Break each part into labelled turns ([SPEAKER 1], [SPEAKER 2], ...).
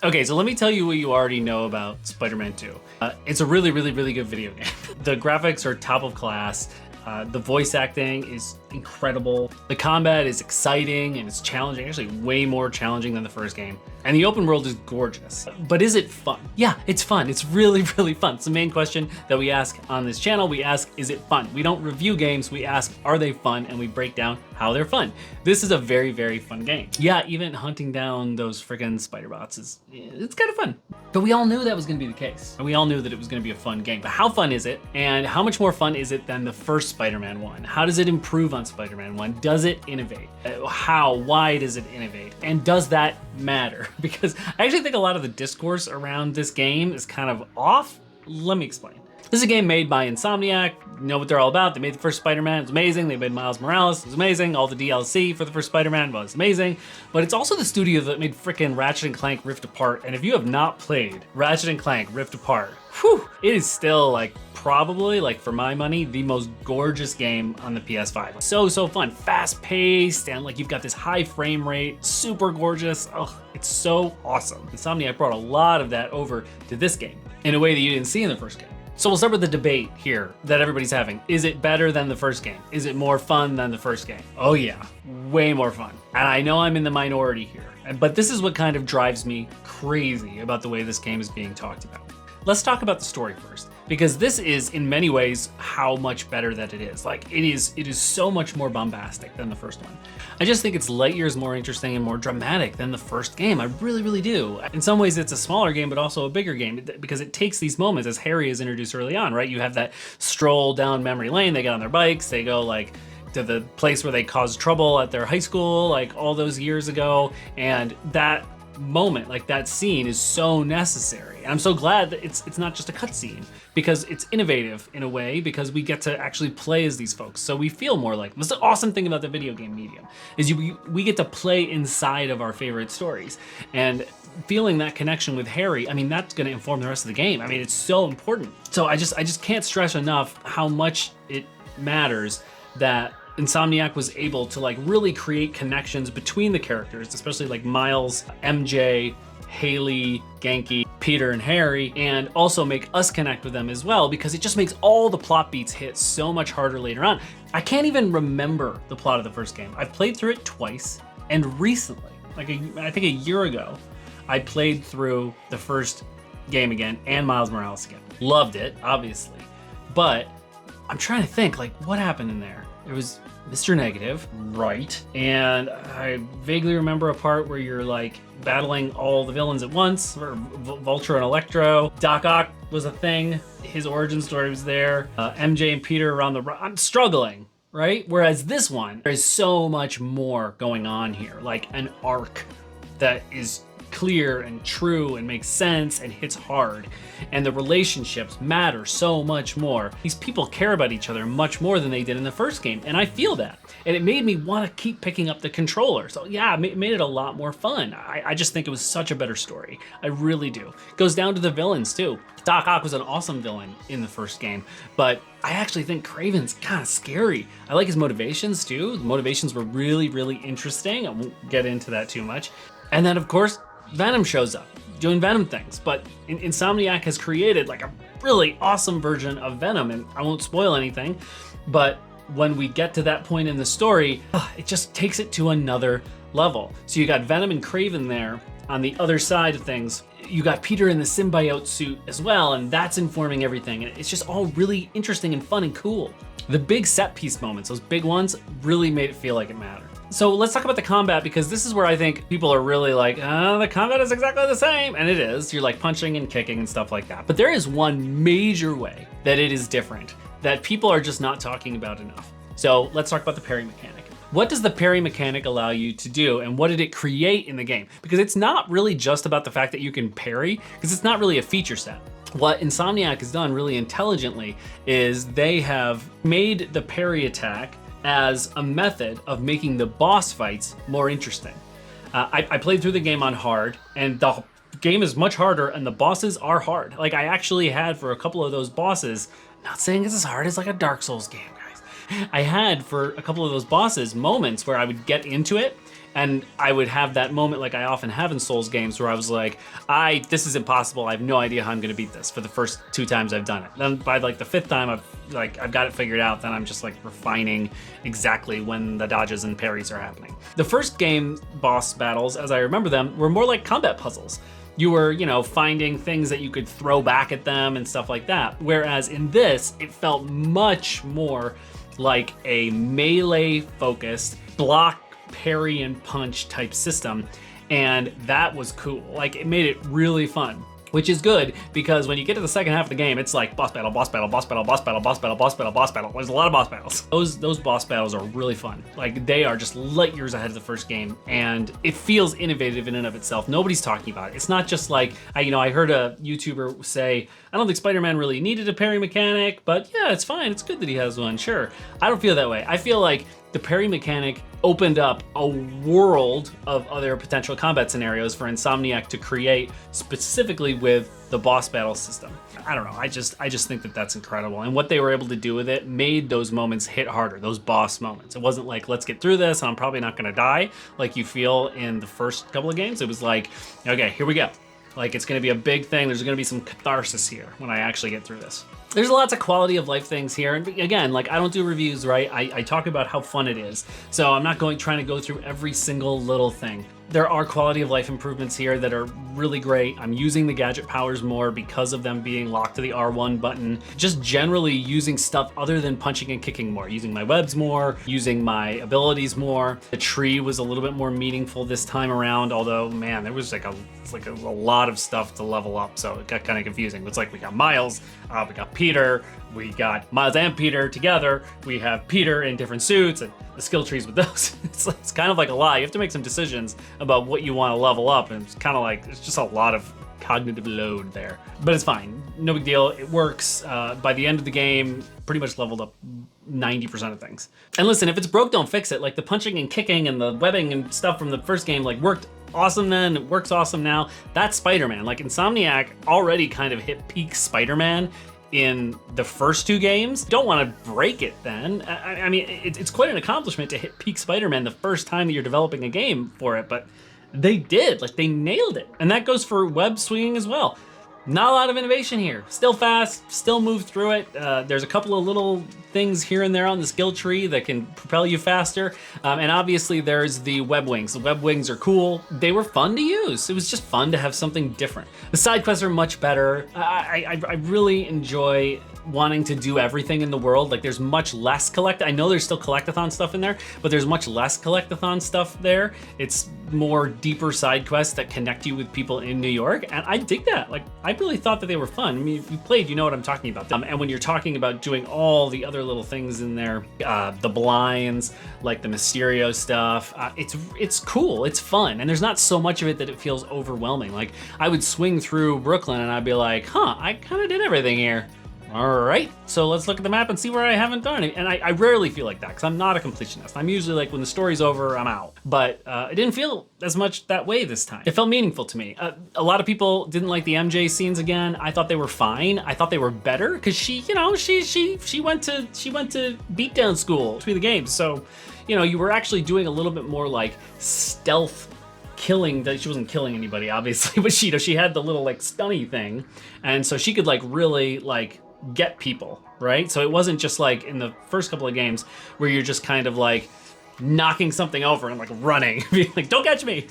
[SPEAKER 1] Okay, so let me tell you what you already know about Spider-Man 2. It's a really, really, really good video game. The graphics are top of class. The voice acting is incredible. The combat is exciting and it's challenging, actually way more challenging than the first game. And the open world is gorgeous. But is it fun? Yeah, it's fun. It's really, really fun. It's the main question that we ask on this channel. We ask, is it fun? We don't review games, we ask, are they fun? And we break down how they're fun. This is a very, very fun game. Yeah, even hunting down those freaking spider bots it's kind of fun. But we all knew that was gonna be the case. And we all knew that it was gonna be a fun game. But how fun is it? And how much more fun is it than the first Spider-Man 1? How does it improve on Spider-Man 1? Does it innovate? Why does it innovate? And does that matter? Because I actually think a lot of the discourse around this game is kind of off. Let me explain. This is a game made by Insomniac. You know what they're all about. They made the first Spider-Man, it was amazing. They made Miles Morales, it was amazing. All the DLC for the first Spider-Man was amazing. But it's also the studio that made frickin' Ratchet & Clank Rift Apart. And if you have not played Ratchet & Clank Rift Apart, whew, it is still like probably, like for my money, the most gorgeous game on the PS5. So fun, fast paced, and like you've got this high frame rate, super gorgeous. Oh, it's so awesome. Insomniac brought a lot of that over to this game in a way that you didn't see in the first game. So we'll start with the debate here that everybody's having. Is it better than the first game? Is it more fun than the first game? Oh yeah, way more fun. And I know I'm in the minority here, but this is what kind of drives me crazy about the way this game is being talked about. Let's talk about the story first, because this is in many ways how much better that it is. Like it is so much more bombastic than the first one. I just think it's light years more interesting and more dramatic than the first game. I really, really do. In some ways it's a smaller game, but also a bigger game because it takes these moments as Harry is introduced early on, right? You have that stroll down memory lane, they get on their bikes, they go like to the place where they caused trouble at their high school, like all those years ago. And that moment, like that scene is so necessary. And I'm so glad that it's not just a cutscene, because it's innovative in a way, because we get to actually play as these folks. So we feel more like, this is the awesome thing about the video game medium, is we get to play inside of our favorite stories. And feeling that connection with Harry, I mean, that's gonna inform the rest of the game. I mean, it's so important. So I just can't stress enough how much it matters that Insomniac was able to like really create connections between the characters, especially like Miles, MJ, Haley, Genki, Peter, and Harry, and also make us connect with them as well, because it just makes all the plot beats hit so much harder later on. I can't even remember the plot of the first game. I've played through it twice, and recently, like I think a year ago, I played through the first game again and Miles Morales again. Loved it, obviously, but I'm trying to think, like, what happened in there? There was Mr. Negative, right? And I vaguely remember a part where you're like battling all the villains at once, or Vulture and Electro. Doc Ock was a thing. His origin story was there. MJ and Peter are on the run. I'm struggling, right? Whereas this one, there's so much more going on here, like an arc that is clear and true and makes sense and hits hard, and the relationships matter so much more. These people care about each other much more than they did in the first game, and I feel that, and it made me want to keep picking up the controller. So yeah, it made it a lot more fun. I just think it was such a better story. I really do. It goes down to the villains too. Doc Ock was an awesome villain in the first game, but I actually think Kraven's kind of scary. I like his motivations too. The motivations were really, really interesting. I won't get into that too much. And then of course, Venom shows up doing Venom things, but Insomniac has created like a really awesome version of Venom, and I won't spoil anything, but when we get to that point in the story, it just takes it to another level. So you got Venom and Kraven there on the other side of things. You got Peter in the symbiote suit as well, and that's informing everything. And it's just all really interesting and fun and cool. The big set piece moments, those big ones, really made it feel like it mattered. So let's talk about the combat, because this is where I think people are really like, the combat is exactly the same. And it is. You're like punching and kicking and stuff like that. But there is one major way that it is different that people are just not talking about enough. So let's talk about the parry mechanic. What does the parry mechanic allow you to do, and what did it create in the game? Because it's not really just about the fact that you can parry, because it's not really a feature set. What Insomniac has done really intelligently is they have made the parry attack as a method of making the boss fights more interesting. I played through the game on hard, and the game is much harder, and the bosses are hard. Like, I actually had for a couple of those bosses, not saying it's as hard as like a Dark Souls game, guys. I had for a couple of those bosses moments where I would get into it And I would have that moment like I often have in Souls games where I was like, this is impossible. I have no idea how I'm gonna beat this for the first 2 times I've done it. Then by like the 5th time I've got it figured out, then I'm just like refining exactly when the dodges and parries are happening. The first game boss battles, as I remember them, were more like combat puzzles. You were, you know, finding things that you could throw back at them and stuff like that. Whereas in this, it felt much more like a melee focused block, parry, and punch type system. And that was cool. Like, it made it really fun. Which is good, because when you get to the second half of the game, it's like boss battle, boss battle, boss battle, boss battle, boss battle, boss battle, boss battle. There's a lot of boss battles. Those boss battles are really fun. Like, they are just light years ahead of the first game, and it feels innovative in and of itself. Nobody's talking about it. It's not just like, I heard a YouTuber say, I don't think Spider-Man really needed a parry mechanic, but yeah, it's fine. It's good that he has one, sure. I don't feel that way. I feel like the parry mechanic opened up a world of other potential combat scenarios for Insomniac to create, specifically with the boss battle system. I don't know, I just think that that's incredible. And what they were able to do with it made those moments hit harder, those boss moments. It wasn't like, let's get through this and I'm probably not gonna die, like you feel in the first couple of games. It was like, okay, here we go. Like, it's gonna be a big thing. There's gonna be some catharsis here when I actually get through this. There's lots of quality of life things here. And again, like, I don't do reviews, right? I talk about how fun it is. So I'm not trying to go through every single little thing. There are quality of life improvements here that are really great. I'm using the gadget powers more because of them being locked to the R1 button. Just generally using stuff other than punching and kicking more. Using my webs more, using my abilities more. The tree was a little bit more meaningful this time around, although, man, there was like a lot of stuff to level up, so it got kind of confusing. It's like we got Miles, we got Peter, we got Miles and Peter together, we have Peter in different suits, and the skill trees with those. It's kind of like a lot. You have to make some decisions about what you want to level up, and it's kind of like, it's just a lot of cognitive load there. But it's fine, no big deal, it works. By the end of the game, pretty much leveled up 90% of things. And listen, if it's broke, don't fix it. Like, the punching and kicking and the webbing and stuff from the first game, like, worked awesome then, it works awesome now. That's Spider-Man. Like, Insomniac already kind of hit peak Spider-Man in the first 2 games. Don't want to break it then. I mean, it's quite an accomplishment to hit peak Spider-Man the first time that you're developing a game for it, but they did, like, they nailed it. And that goes for web swinging as well. Not a lot of innovation here. Still fast, still move through it. There's a couple of little things here and there on the skill tree that can propel you faster. And obviously there's the web wings. The web wings are cool. They were fun to use. It was just fun to have something different. The side quests are much better. I really enjoy wanting to do everything in the world. Like, there's much less I know there's still collectathon stuff in there, but there's much less collectathon stuff there. It's more deeper side quests that connect you with people in New York, and I dig that. Like, I really thought that they were fun. I mean, if you played, you know what I'm talking about. And when you're talking about doing all the other little things in there, the blinds, like the Mysterio stuff, it's cool, it's fun, and there's not so much of it that it feels overwhelming. Like, I would swing through Brooklyn and I'd be like, huh, I kind of did everything here. All right, so let's look at the map and see where I haven't done it. And I rarely feel like that, because I'm not a completionist. I'm usually like, when the story's over, I'm out. But it didn't feel as much that way this time. It felt meaningful to me. A lot of people didn't like the MJ scenes again. I thought they were fine. I thought they were better, because she went to beatdown school between the games. So, you were actually doing a little bit more like stealth killing. That she wasn't killing anybody, obviously, but she had the little like stunny thing, and so she could like really like get people, right? So it wasn't just like in the first couple of games where you're just kind of like knocking something over and like running, being like, don't catch me.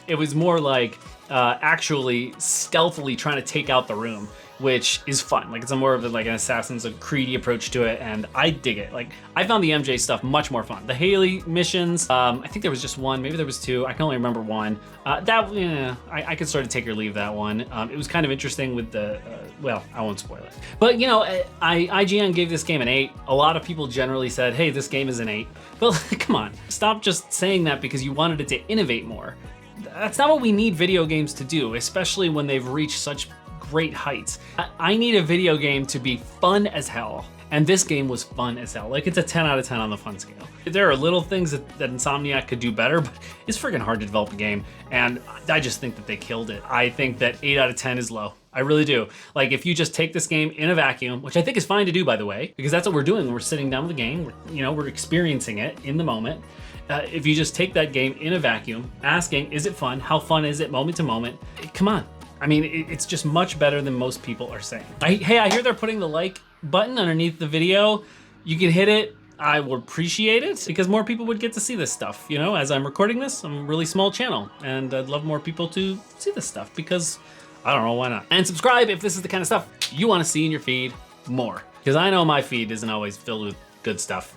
[SPEAKER 1] It was more like actually stealthily trying to take out the room, which is fun. Like, it's a more of like an Assassin's Creed approach to it, and I dig it. Like, I found the MJ stuff much more fun. The Haley missions, I think there was just one, maybe there was 2. I can only remember one. I could sort of take or leave that one. It was kind of interesting with the, well, I won't spoil it. But IGN gave this game an 8. A lot of people generally said, hey, this game is an 8. But come on, stop just saying that because you wanted it to innovate more. That's not what we need video games to do, especially when they've reached such great heights. I need a video game to be fun as hell, and this game was fun as hell. Like, it's a 10 out of 10 on the fun scale. There are little things that Insomniac could do better, but it's freaking hard to develop a game, and I just think that they killed it. I think that 8 out of 10 is low. I really do. Like, if you just take this game in a vacuum, which I think is fine to do, by the way, because that's what we're doing when we're sitting down with the game. We're experiencing it in the moment. If you just take that game in a vacuum, asking, is it fun? How fun is it moment to moment? Come on. I mean, it's just much better than most people are saying. Hey, I hear they're putting the like button underneath the video. You can hit it. I would appreciate it because more people would get to see this stuff. You know, as I'm recording this, I'm a really small channel and I'd love more people to see this stuff because I don't know, why not? And subscribe if this is the kind of stuff you want to see in your feed more. Because I know my feed isn't always filled with good stuff.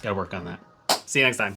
[SPEAKER 1] Gotta work on that. See you next time.